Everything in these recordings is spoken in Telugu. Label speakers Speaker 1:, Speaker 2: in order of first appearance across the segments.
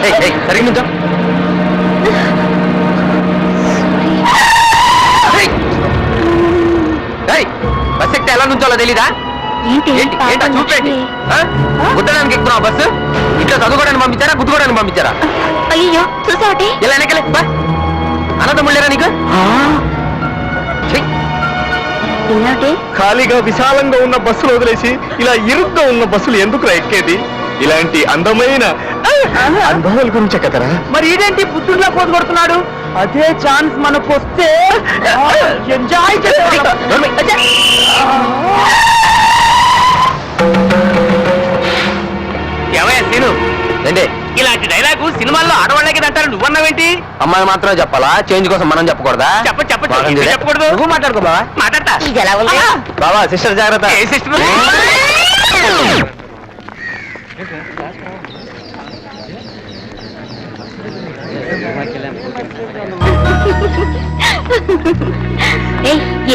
Speaker 1: సరిగ్గా నుంచో. బస్ ఎక్కితే ఎలా నుంచోలో తెలీదా? చూపేంటి? గుద్దడానికి ఎక్కుతున్నావు బస్సు? ఇంట్లో చదువుకోవడానికి పంపించారా, గుద్దుకోవడానికి పంపించారా?
Speaker 2: అయ్యో చూసావటి
Speaker 1: ఇలా వెనకలే అన్నదమ్ముళ్ళేరా నీకు?
Speaker 3: ఖాళీగా విశాలంగా ఉన్న బస్సులు వదిలేసి ఇలా ఇరుగ్గా ఉన్న బస్సులు ఎందుకు ఎక్కేది? ఇలాంటి అందమైన అనుభవాల గురించే కదరా.
Speaker 4: మరి ఇదేంటి పుత్తూరులో పోటు కొడుతున్నాడు? అదే ఛాన్స్ మనకు వస్తే ఎంజాయ్
Speaker 1: ఏమయ్యా సీను ఏంటి
Speaker 4: ఇలాంటి డైలాగు సినిమాల్లో ఆడవాళ్ళకి అంటారు, నువ్వన్నావేంటి?
Speaker 1: అమ్మాయి మాత్రమే చెప్పాలా? చేంజ్ కోసం మనం చెప్పకూడదా?
Speaker 4: చెప్పకూడదు.
Speaker 1: నువ్వు మాట్లాడుకో బావా.
Speaker 4: మాట్లాడతా.
Speaker 1: బావా సిస్టర్ జాగ్రత్త.
Speaker 4: ఏ సిస్టర్?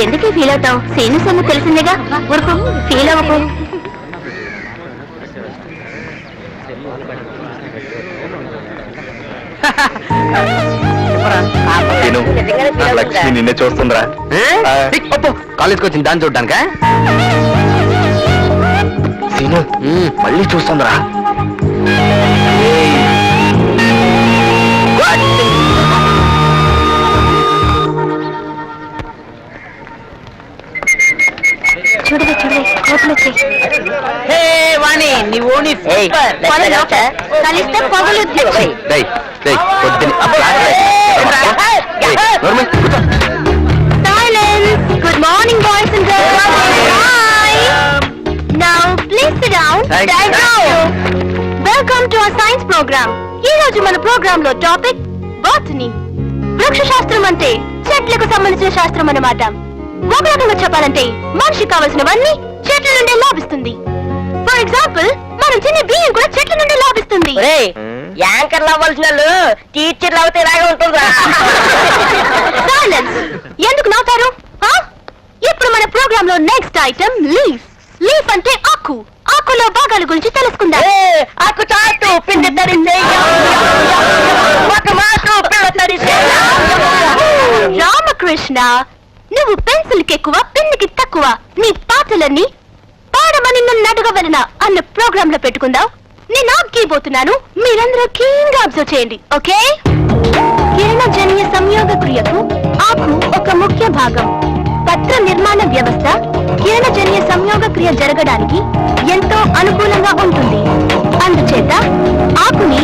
Speaker 2: ఎందుకే ఫీల్ అవుతావు? సీను సొమ్ము తెలిసిందేగా, ఊరుకో, ఫీల్ అవ్వకు.
Speaker 3: లక్ష్మి నిన్నే చూస్తుందిరా.
Speaker 1: కాలేజ్కి వచ్చింది దాన్ని చూడ్డానికా?
Speaker 3: సీను మళ్ళీ చూస్తుందిరా.
Speaker 2: చూడవే చూడవే, కోపలు వచ్చాయి. కలిస్తే పొగలుద్ది. Good morning boys and girls. Now please sit down. Welcome to our science programme. ఈ రోజు మన ప్రోగ్రామ్ లో టాపిక్ బాటనీ. వృక్ష శాస్త్రం అంటే చెట్లకు సంబంధించిన శాస్త్రం అన్నమాట. ఒక రకంగా చెప్పాలంటే మనిషికి కావలసినవన్నీ చెట్ల నుండి లాభిస్తుంది. ఫర్ ఎగ్జాంపుల్ మనం తినే బియ్యం కూడా చెట్ల నుండి లాభిస్తుంది.
Speaker 5: యాంకర్లు అవ్వాల్సిన వాళ్ళు టీచర్లు అవుతే ఇలాగే ఉంటుందా?
Speaker 2: సైలెన్స్. ఎందుకు నవ్వుతారు? ఇప్పుడు మన ప్రోగ్రామ్ లో నెక్స్ట్ ఐటమ్ లీఫ్. లీఫ్ అంటే ఆకు. ఆకులో భాగాల గురించి తెలుసుకుందాం.
Speaker 5: ఆకు చాటు పిండి తడిస్తే ఒక మాకు పిల్ల తడిస్తే.
Speaker 2: రామకృష్ణ, నువ్వు పెన్సిల్ కి ఎక్కువ, పిన్నికి తక్కువ. నీ పాటలన్నీ పాడమని నన్ను అడగవలన అన్న ప్రోగ్రామ్ లో పెట్టుకుందాం. నేను ఆగిపోతున్నాను, మీరందరూ కీన్గా అబ్జర్వ్ చేయండి, ఓకే? కిరణజన్య సంయోగ క్రియకు ఆకు ఒక ముఖ్య భాగం. పత్ర నిర్మాణ వ్యవస్థ కిరణజన్య సంయోగ క్రియ జరగడానికి ఎంతో అనుకూలంగా ఉంటుంది. అందుచేత ఆకుని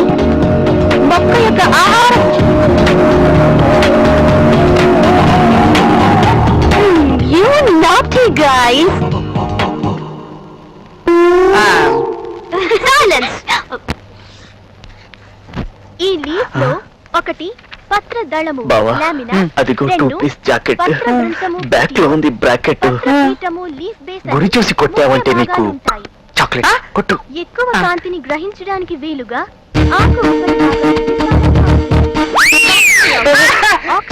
Speaker 2: మొక్క యొక్క ఆహారం. You naughty guys. Silence. ఈ లీఫ్ లో ఒకటి పత్ర దళము, లామినా.
Speaker 3: అదిగో 2 పీస్ జాకెట్, బ్యాక్ లో ఉంది బ్రాకెట్. గురి చూసి కొట్టావంటే నీకు చాక్లెట్ కొట్టు.
Speaker 2: ఎక్కువ కాంతిని గ్రహించడానికి వీలుగా ఆకు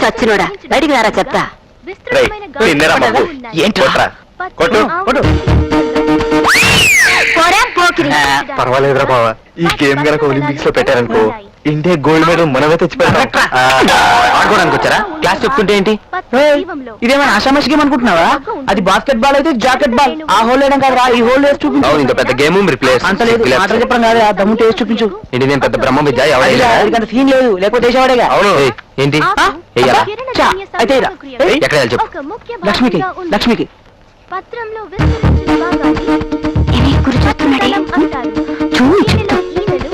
Speaker 5: చచ్చినోడా బయటికి రారా చెప్తా.
Speaker 3: పర్వాలేదురా బావా, ఈ గేమ్ గనక ఒలింపిక్స్ లో పెట్టారనుకో ఇండియా గోల్డ్ మెడల్ మనమే తెచ్చిపెట్టాం.
Speaker 1: ఆడుకోవడానికి వచ్చారా? క్లాస్ చెప్తుంటే ఏంటి?
Speaker 4: ఇదేమైనా ఆషామాషి గేమ్ అనుకుంటున్నావా? అది బాస్కెట్ బాల్ అయితే జాకెట్ బాల్. ఆ హోల్ వేయడం కాదురా, ఈ హోల్ వేసి చూపించు.
Speaker 1: ఇంత పెద్ద గేమ్ రిప్లేస్
Speaker 4: అంత లేదు, మాటలు చెప్పడం కాదు, ఆ దమ్ము టేస్ట్ చూపించు.
Speaker 1: ఏంటి నేను పెద్ద బ్రహ్మ విద్య?
Speaker 4: ఎవరైనా సీన్ లేదు, లేకపోతే వేసేవాడేగా.
Speaker 1: అవును. ఏంటి
Speaker 4: అయితే
Speaker 1: ఎక్కడ చెప్పు.
Speaker 4: లక్ష్మికి లక్ష్మికి
Speaker 2: పత్రంలో విస్తరించిన భాగాన్ని ఇవి గురి చూస్తున్నాడే అంటారు. ఈనెలో ఈనెలు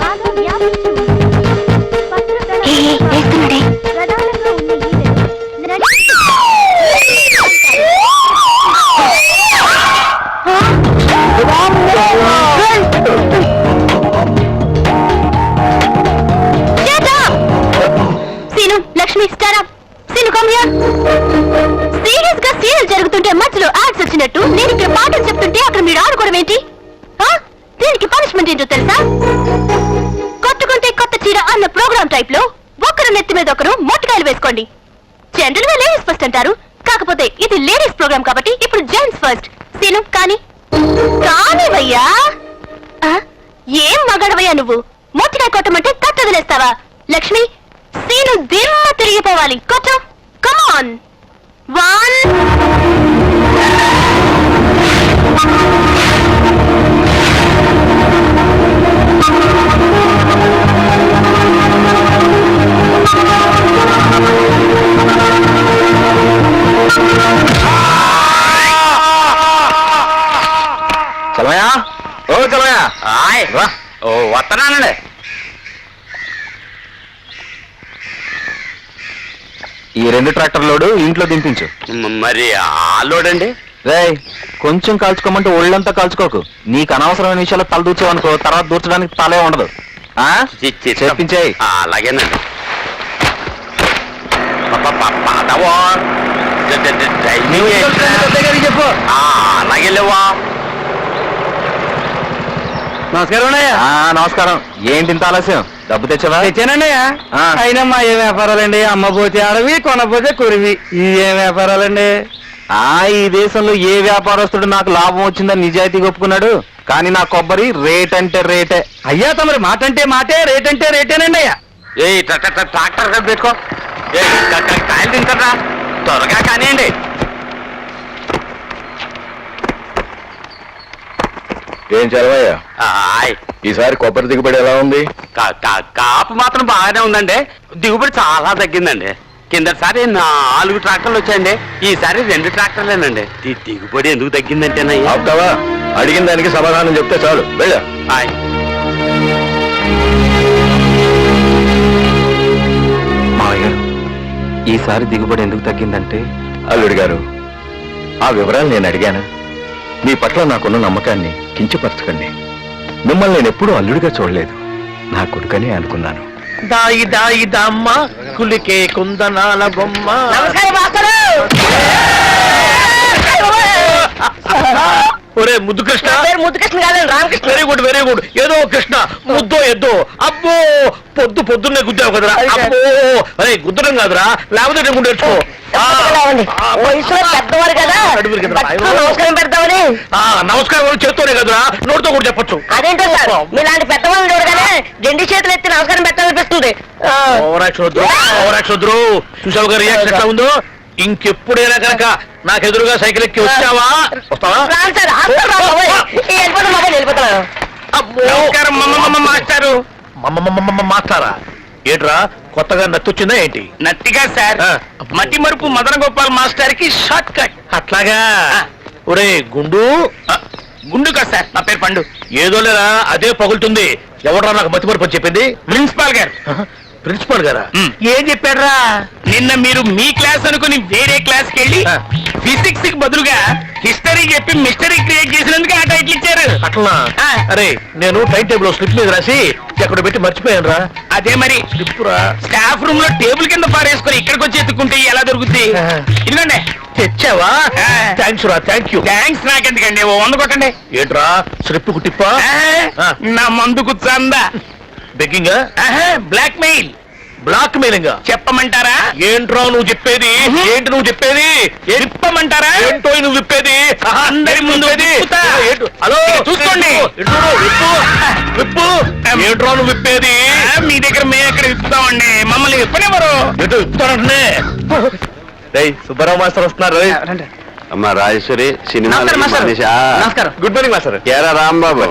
Speaker 2: బాగా వ్యాపించి ఉంటుంది. పత్రదళం ప్రధానంగా ఉన్న Seenu, Lakshmi, start up. Seenu, come here. Serious గా సీరియల్ జరుగుతుంటే మధ్యలో యాడ్స్ వచ్చినట్టు నేను ఇక్కడ పాటలు చెప్తుంటే అక్కడ మీరు ఆడుకోవడం ఏంటి? దీనికి పనిష్మెంట్ ఏంటో తెలుసా? కొట్టుకుంటే కొత్త చీర అన్న ప్రోగ్రామ్ టైప్ లో ఒకరు నెత్తి మీద ఒకరు మొట్టకాయలు వేసుకోండి. జనరల్ గా లేడీస్ ఫస్ట్ అంటారు, కాకపోతే ఇది లేడీస్ ప్రోగ్రామ్ కాబట్టి ఇప్పుడు జెంట్స్ ఫస్ట్. సీను, కానీ భయ్యా. ఏం మగడవయ్యా నువ్వు? మొట్టికాయ కొట్టమంటే తట్టు వదిలేస్తావా? లక్ష్మి, సీను దిమ్మ తిరిగిపోవాలి. కొట్టు, కమాన్. 1
Speaker 1: చలమయ్యా, ఓ చలమయ్యా, రా. ఓ వస్తున్నానండి. ఈ 2 ట్రాక్టర్ లోడు ఇంట్లో దింపించు.
Speaker 3: మరి ఆ లోడ్ అండి?
Speaker 1: రేయ్, కొంచెం కాల్చుకోమంటే ఒళ్ళంతా కాల్చుకోకు. నీకు అనవసరమైన విషయాలు తల దూర్చావనుకో, తర్వాత దూర్చడానికి తలే ఉండదు. ఆ చెప్పించేయి.
Speaker 3: అలాగేనండి.
Speaker 1: చెప్పు.
Speaker 3: అలాగే లేవా?
Speaker 4: నమస్కారం అన్నయ్య.
Speaker 1: నమస్కారం. ఏంటి ఇంత ఆలస్యం? డబ్బు తెచ్చావా?
Speaker 4: తెచ్చానన్నయ్య.
Speaker 1: ఆ.
Speaker 4: అయినా మా ఏ వ్యాపారాలండి, అమ్మపోతే అడవి కొనపోతే కురివి. ఈ ఏం వ్యాపారాలండి?
Speaker 1: ఈ దేశంలో ఏ వ్యాపారస్తుడు నాకు లాభం వచ్చిందని నిజాయితీగా ఒప్పుకున్నాడు? కానీ నా కొబ్బరి రేట్ అంటే రేటే.
Speaker 4: అయ్యా తమరి మాట అంటే మాటే, రేట్ అంటే రేటేనండి అయ్యా.
Speaker 3: ఏ ట్రాక్టర్ కదా పెట్టుకో. కాయలు తింటారా? త్వరగా కానివ్వండి.
Speaker 1: ఏం చదవయ్యా,
Speaker 3: ఆయ్.
Speaker 1: ఈసారి కొబ్బరి దిగుబడి ఎలా ఉంది?
Speaker 3: కాపు మాత్రం బాగానే ఉందండి. దిగుబడి చాలా తగ్గిందండి. కిందసారి 4 ట్రాక్టర్లు వచ్చాయండి, ఈసారి 2 ట్రాక్టర్లేనండి. దిగుబడి ఎందుకు తగ్గిందంటేనయ్యా?
Speaker 1: ఆపుతావా? అడిగిన దానికి సమాధానం చెప్తే చాలు. వెళ్ళా.
Speaker 3: ఆయ్.
Speaker 1: మావయ్య గారు, ఈసారి దిగుబడి ఎందుకు తగ్గిందంటే, అల్లుడి గారు, ఆ వివరాలు నేను అడిగాను. మీ పట్ల నాకున్న నమ్మకాన్ని కించపరచకండి. మిమ్మల్ని నేను ఎప్పుడూ అల్లుడిగా చూడలేదు, నా కొడుకనే అనుకున్నాను.
Speaker 4: దాయి దాయి దమ్మ కులికే కుందనాల బొమ్మ.
Speaker 5: నమస్కారం మాస్టరు.
Speaker 4: ఒరే ముద్దు కృష్ణ.
Speaker 5: నా పేరు ముద్దుకృష్ణ కాదండి, Ramakrishna.
Speaker 4: Very good, very good. ఏదో కృష్ణ, ముద్దో ఎద్దో. అబ్బో, పొద్దున్నే గుద్దావు కదరా. అబ్బో, అరే గుద్దడం కాదురా, లేకపోతే నేను నేర్చుకో.
Speaker 5: తప్పకుండా వయసులో పెద్దవారు కదా, భక్తులు నమస్కారం పెడతామని.
Speaker 4: నమస్కారం చేత్తోనే కదరా, నోటితో కూడా చెప్పొచ్చు.
Speaker 5: అదేంటో సార్, మీలాంటి పెద్దవాళ్ళు చూడగానే 2 చేతులు ఎత్తి నమస్కారం పెట్టాలనిపిస్తుంది.
Speaker 4: ఓవరాక్షన్ వద్దు. చూసావు గారు రియాక్షన్ ఎట్లా ఉందో? ఇంకెప్పుడైనా కనుక నాకు ఎదురుగా సైకిల్ ఎక్కి వస్తావా?
Speaker 5: రాను సార్, హాస్పిటల్ రా బాబోయ్. వెళ్ళిపోతాను బాబోయ్, వెళ్ళిపోతాను.
Speaker 4: నమస్కారం మాస్టారు. మాస్టారా? ఏంట్రా, కొత్తగా నచ్చొచ్చిందా ఏంటి?
Speaker 3: నట్టిగా సార్, మట్టి మరుపు మదన గోపాల్ మాస్టర్ కి షార్ట్ కట్.
Speaker 4: అట్లాగా. ఒరే గుండు.
Speaker 3: గుండు కాదు సార్, నా పేరు పండు.
Speaker 4: ఏదో లేరా, అదే పగులుతుంది. ఎవడరా నాకు మతి మరుపు చెప్పింది?
Speaker 3: ప్రిన్సిపాల్ గారు.
Speaker 4: ప్రిన్సిపల్ గారా?
Speaker 3: మ్.
Speaker 4: ఏం చెప్పాడ్రా?
Speaker 3: నిన్న మీరు మీ క్లాస్ అనుకుని వేరే క్లాస్ కి వెళ్ళి
Speaker 4: ఆ.
Speaker 3: ఫిజిక్స్ కి బదులుగా హిస్టరీ చెప్పి మిస్టరీ క్రియేట్ చేసినందుకు ఆ టైటిల్ ఇచ్చారు.
Speaker 4: అట్లా?
Speaker 3: ఆ.
Speaker 4: అరే, నేను టైం టేబుల్ స్లిప్ మీద రాసి ఎక్కడ పెట్టి మర్చిపోయాను రా.
Speaker 3: అదే మరి
Speaker 4: స్లిప్పురా.
Speaker 3: స్టాఫ్ రూమ్ లో టేబుల్ కింద పారేసుకుని ఇక్కడికి వచ్చి ఎత్తుకుంటే ఎలా దొరుకుతుంది?
Speaker 4: ఆ.
Speaker 3: ఇదిగోండి.
Speaker 4: తెచ్చావా?
Speaker 3: ఆ.
Speaker 4: థ్యాంక్స్ రా, థ్యాంక్ యూ.
Speaker 3: థ్యాంక్స్ నాకెందుకండి, ఓ 100 కొట్టండి.
Speaker 4: ఏంట్రా, స్లిప్ కుట్టిప్పా? ఆ.
Speaker 3: నా మందుకు చందా.
Speaker 4: Begging?
Speaker 3: Blackmail
Speaker 4: blackmailing?
Speaker 3: చెప్పమంటారా?
Speaker 4: ఏంట్రా నువ్వు చెప్పేది? ఏంటి నువ్వు చెప్పేది?
Speaker 3: చెప్పమంటారా?
Speaker 4: ఏంటో నువ్వు విప్పేది?
Speaker 3: అందరి ముందు విప్పుతా.
Speaker 4: హలో,
Speaker 3: చూసుకోండి.
Speaker 4: విప్పు. ఏంట్రా నువ్వు విప్పేది?
Speaker 3: మీ దగ్గర మేము ఎక్కడ విప్పుతామండి, మమ్మల్ని విప్పనివ్వరు.
Speaker 4: ఎటు విప్పుతానంటే? సుబ్బారావు మాస్టర్ వస్తున్నారు.
Speaker 3: అమ్మా రాజేశ్వరి,
Speaker 4: నమస్కారం, మాస్టర్.
Speaker 3: నమస్కారం.
Speaker 4: Good morning master.
Speaker 3: ఏరా రాంబాబు,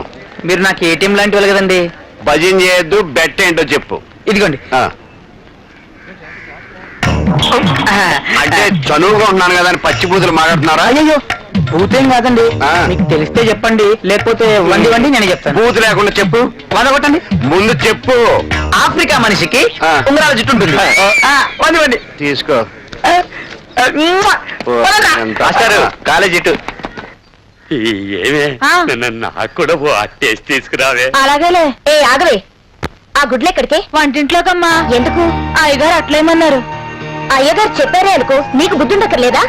Speaker 4: మీరు నాకు ఏటీఎం లాంటి వాళ్ళు కదండి.
Speaker 3: భజన చేయొద్దు, బెట్ ఏంటో చెప్పు.
Speaker 4: ఇదిగోండి.
Speaker 3: అంటే చనువుగా ఉన్నాను కదా అని పచ్చి బూతులు మాట్లాడుతున్నారా?
Speaker 4: అయ్యో, భూతేం కాదండి.
Speaker 3: ఆ.
Speaker 4: మీకు తెలిస్తే చెప్పండి, లేకపోతే వండి నేను చెప్తాను.
Speaker 3: బూతు లేకుండా చెప్పు.
Speaker 4: కొట్టండి.
Speaker 3: ముందు చెప్పు.
Speaker 4: ఆఫ్రికా మనిషికి
Speaker 3: ఆ.
Speaker 4: ఉంగరాల జుట్టు ఉంటుంది. వండి.
Speaker 3: తీసుకో. ఎంత
Speaker 4: మాస్టారు,
Speaker 3: కాలేజ్ ఇటు. ఏమే,
Speaker 2: ఆ.
Speaker 3: నాకు కూడా ఓ టేస్ట్ తీసుకురావే.
Speaker 2: అలాగేలే. ఏ ఆగవే, ఆ గుడ్లు ఎక్కడికి? వంటింట్లోకమ్మా. ఎందుకు? అయ్యగారు అట్లేమన్నారు. అయ్యగారు చెప్పారే అనుకో, నీకు బుద్ధుండక్కర్లేదా?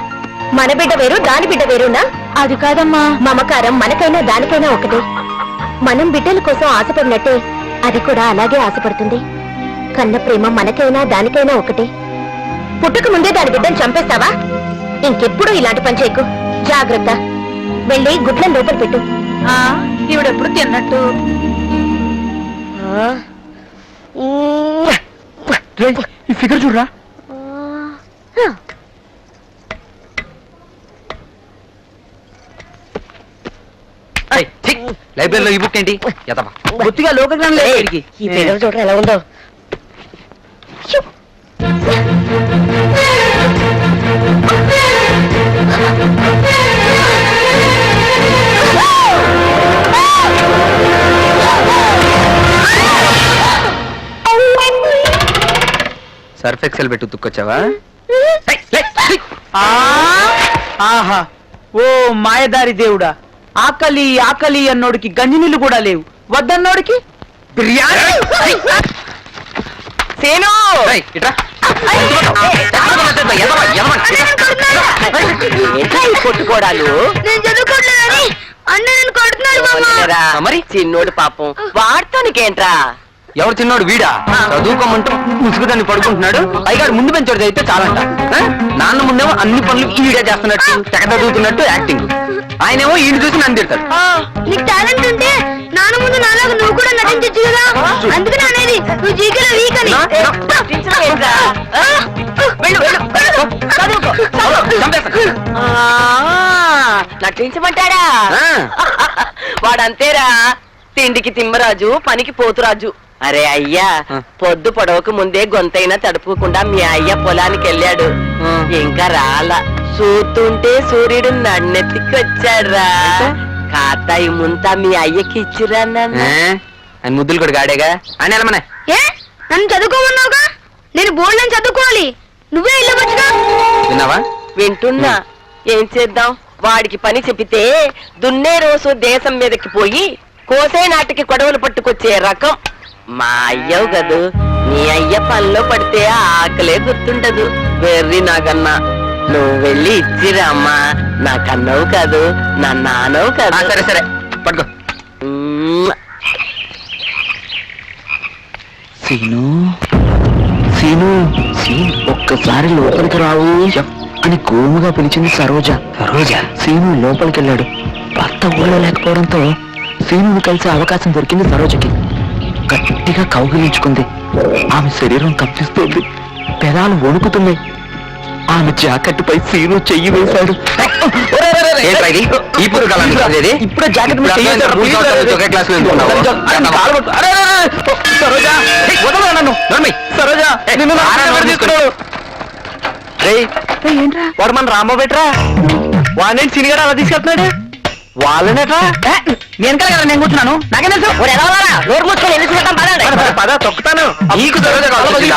Speaker 2: మన బిడ్డ వేరు, దాని బిడ్డ వేరునా? అది కాదమ్మా. మమకారం మనకైనా దానికైనా ఒకటే. మనం బిడ్డల కోసం ఆశపడినట్టే అది కూడా అలాగే ఆశపడుతుంది. కన్న ప్రేమ మనకైనా దానికైనా ఒకటే. పుట్టక ముందే దాని బిడ్డను చంపేస్తావా? ఇంకెప్పుడు ఇలాంటి పని చేయకు. జాగ్రత్త. వెళ్ళి గుడ్లను లోపల పెట్టు. ఈవిడెప్పుడు తిన్నట్టు.
Speaker 4: ఈ ఫిగర్ చూడరా.
Speaker 1: లైబ్రరీలో ఈ బుక్ ఏంటి
Speaker 5: బొత్తిగా లోకజ్ఞానం లేదు. ఈ ఫిగర్ చూడరా ఎలా ఉందో.
Speaker 1: సర్ఫ్ ఎక్సెల్ పెట్టి ఉతుక్కొచ్చావా?
Speaker 6: ఆహా ఓ మాయదారి దేవుడా, ఆకలి ఆకలి అన్నోడికి గంజినీళ్ళు కూడా లేవు, వద్దన్నోడికి బిర్యానీ. సేను
Speaker 5: కొట్టుకోడాలు
Speaker 2: నేను చదువుకోవట్లేదని అన్న నేను కొడుతున్నాడు మామ.
Speaker 5: మరి చిన్నోడు పాపం వాడుతానికేంట్రా.
Speaker 1: ఎవరు చిన్నోడు వీడా? చదువుకోమంటూ ముసుగుదాన్ని పడుకుంటున్నాడు. పైగాడు ముందు పెంచోడు అయితే చాలంట. నాన్న ముందేమో అన్ని పనులు ఈడే చేస్తున్నట్టు, తెగ చదువుతున్నట్టు యాక్టింగ్. ఆయనేమో ఈయన చూసి నన్ను తిడతాడు.
Speaker 2: నీకు టాలెంట్ ఉంటే నాన్న ముందు నాలాగా నువ్వు కూడా నటించచ్చు కదా. అందుకని అనేది నువ్వు జీకేలో వీక్ అని.
Speaker 5: నటించడమేంట్రా? వెళ్ళు, వెళ్ళు, వెళ్ళు, చదువుకో. నటించమంటాడా? వాడంతేరా, తిండికి తిమ్మరాజు, పనికి పోతురాజు. అరే అయ్యా, పొద్దు పొడవకు ముందే గొంతైనా తడుపుకుండా మీ అయ్య పొలానికి వెళ్ళాడు. ఇంకా రాలా. చూస్తుంటే సూర్యుడు నన్నెత్తికి వచ్చాడురా. కాతాయి ముంతా మీ అయ్యకి ఇచ్చిరా నాన్న.
Speaker 1: ఆయన ముద్దులు కూడా గాడేగా అని వెళ్ళమనే.
Speaker 2: ఏ నన్ను చదువుకోమన్నావుగా? నేను బోర్డు అని చదువుకోవాలి, నువ్వే వెళ్ళవచ్చుగా.
Speaker 1: విన్నావా?
Speaker 5: వింటున్నా. ఏం చేద్దాం, వాడికి పని చెప్పితే దున్నే రోజు దేశం మీదకి పోయి కోసే నాటికి కొడవలు పట్టుకొచ్చే రకం మా అయ్యవు కదూ. నీ అయ్య పనిలో పడితే ఆకలే గుర్తుండదు. వెర్రి నాకన్నా, నువ్వు వెళ్ళి ఇచ్చిరా అమ్మా. నా కన్నవు కాదు, నా నాన్నవు కాదు.
Speaker 1: సరే సరే పట్టుకో.
Speaker 6: సీను సీను సీన్ ఒక్కసారి లోపలికి రావు అని గోముగా పిలిచింది సరోజ. సీను లోపలికి వెళ్ళాడు. భర్త ఊళ్ళో లేకపోవడంతో సీనుని కలిసే అవకాశం దొరికింది సరోజకి. గట్టిగా కౌగిలించుకుంది. ఆమె శరీరం కంపిస్తోంది, పెదాలు వణుకుతున్నాయి. ఆమె జాకెట్ పై సీను చెయ్యి వేశాడు. ఇప్పుడే జాకెట్ మీద చెయ్యి వేశాడు. సరోజా, వదలరా నన్ను. సరోజా, నిన్ను నా దగ్గర తీసుకున్నాడు. వాడు మన రామ బెట్రా. వాడిని సినిగాడు అలా తీసుకెళ్తున్నాడు. వాళ్ళనేట్రా? నేను కదా నేను కూర్చున్నాను, నాకేం తెలుసు.
Speaker 5: నోరు మూసుకొని ఎందుకు చూడటం పదండి.
Speaker 6: పద తొక్కుతాను.
Speaker 1: నీకు సరోజ కావాలి.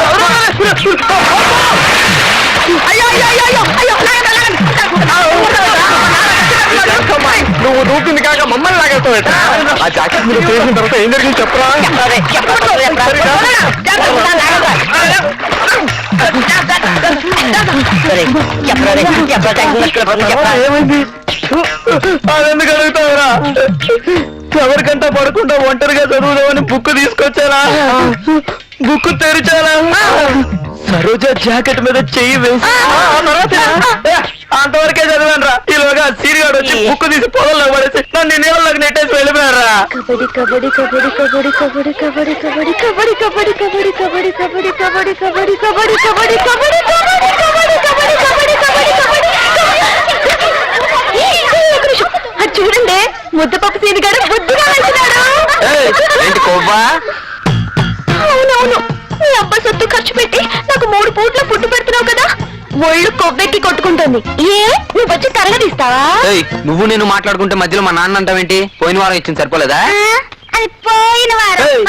Speaker 6: నువ్వు దూకింది కాక మమ్మల్ని లాగేస్తావు. ఆ జాకెట్ మీరు చేసిన తర్వాత ఏం జరిగింది చెప్పరా? ఏమైంది? అదెందుకు అడుగుతావురా? ఎవరికంటా పడకుండా ఒంటరిగా చదువుదామని బుక్ తీసుకొచ్చారా? బుక్ తెరిచారా? సరోజ జాకెట్ మీద చెయ్యి వేసి అంతవరకే చదివాను రా. ఈలోగా సీరిగాడు వచ్చి బుక్ తీసి పొలంలో పడేసి నన్ను నీళ్ళకి నెట్టేసి వెళ్ళిపోయారా.
Speaker 2: కబడ్డీ కబడ్డీ కబడ్డీ కబడ్డీ కబడ్డీ కబడ్డీ కబడ్డీ కబడ్డీ కబడ్డీ కబడ్డీ కబడ్డీ కబడ్డీ కబడ్డీ కబడ్డీ కబడ్డీ కబడ్డీ కబడ్డీ కబడ్డీ కబడ్డీ చూడండి, ముద్దపప్పు సీనిగాడు బుద్ధిగా వెళ్తున్నాడు.
Speaker 1: ఏంటి కొవ్వా?
Speaker 2: అవునవును, నీ అబ్బా సొత్తు ఖర్చు పెట్టి నాకు 3 పూట్ల ఫుడ్ పెడుతున్నావు కదా, ఒళ్ళు కొవ్వెక్కి కొట్టుకుంటుంది. ఏ నువ్వు వచ్చి తరగదిస్తావా?
Speaker 1: నువ్వు నేను మాట్లాడుకుంటే మధ్యలో మా నాన్న అంటావేంటి? పోయిన వారం ఇచ్చింది సరిపోలేదా?
Speaker 2: అది పోయిన వారం.